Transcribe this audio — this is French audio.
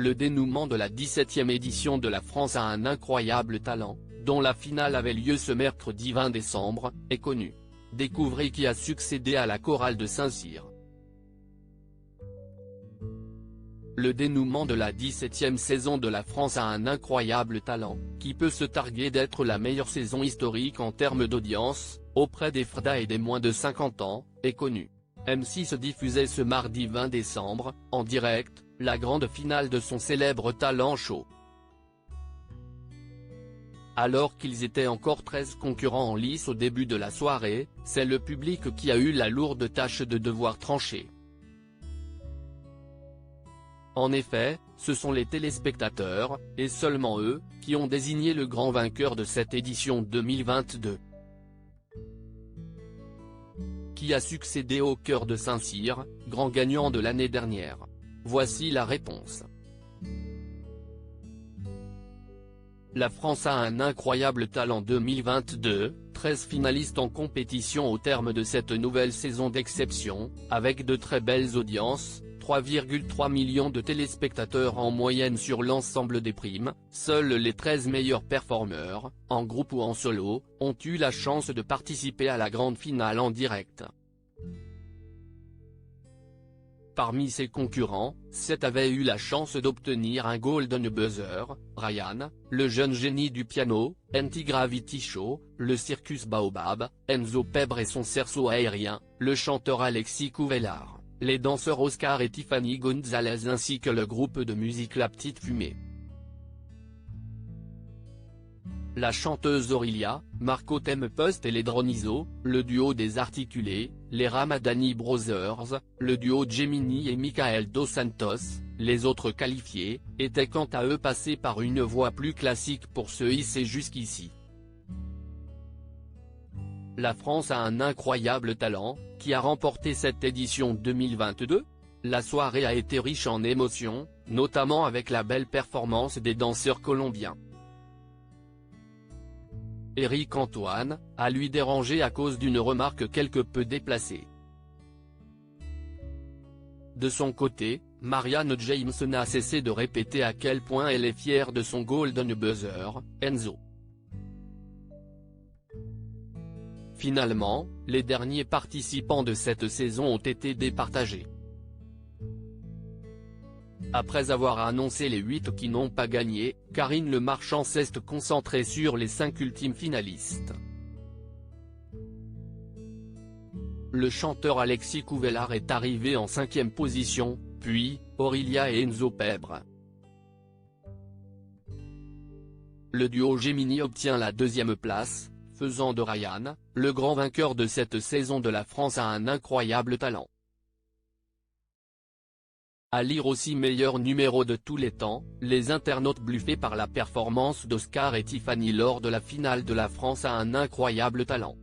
Le dénouement de la 17e édition de La France a un incroyable talent, dont la finale avait lieu ce mercredi 20 décembre, est connu. Découvrez qui a succédé à la chorale de Saint-Cyr. Le dénouement de la 17e saison de La France a un incroyable talent, qui peut se targuer d'être la meilleure saison historique en termes d'audience, auprès des FRDA et des moins de 50 ans, est connu. M6 diffusait ce mardi 20 décembre, en direct, la grande finale de son célèbre talent show. Alors qu'ils étaient encore 13 concurrents en lice au début de la soirée, c'est le public qui a eu la lourde tâche de devoir trancher. En effet, ce sont les téléspectateurs, et seulement eux, qui ont désigné le grand vainqueur de cette édition 2022. Qui a succédé au Chœur de Saint-Cyr, grand gagnant de l'année dernière? Voici la réponse. La France a un incroyable talent 2022, 13 finalistes en compétition au terme de cette nouvelle saison d'exception, avec de très belles audiences, 3,3 millions de téléspectateurs en moyenne sur l'ensemble des primes. Seuls les 13 meilleurs performeurs, en groupe ou en solo, ont eu la chance de participer à la grande finale en direct. Parmi ses concurrents, 7 avaient eu la chance d'obtenir un Golden Buzzer, Ryan, le jeune génie du piano, Anti-Gravity Show, le Circus Baobab, Enzo Pebre et son cerceau aérien, le chanteur Alexis Couvellard, les danseurs Oscar et Tiffany Gonzalez ainsi que le groupe de musique La Petite Fumée. La chanteuse Aurélia, Marco Tempost et les Dronizo, le duo des Articulés, les Ramadani Brothers, le duo Gemini et Michael Dos Santos, les autres qualifiés, étaient quant à eux passés par une voie plus classique pour se hisser jusqu'ici. La France a un incroyable talent, qui a remporté cette édition 2022. La soirée a été riche en émotions, notamment avec la belle performance des danseurs colombiens. Éric Antoine, a lui dérangé à cause d'une remarque quelque peu déplacée. De son côté, Marianne James n'a cessé de répéter à quel point elle est fière de son Golden Buzzer, Enzo. Finalement, les derniers participants de cette saison ont été départagés. Après avoir annoncé les 8 qui n'ont pas gagné, Karine Le Marchand s'est concentrée sur les 5 ultimes finalistes. Le chanteur Alexis Couvellard est arrivé en 5e position, puis, Aurélia et Enzo Pebre. Le duo Gemini obtient la 2e place, faisant de Ryan, le grand vainqueur de cette saison de La France a un incroyable talent. À lire aussi meilleur numéro de tous les temps, les internautes bluffés par la performance d'Oscar et Tiffany lors de la finale de La France a un incroyable talent.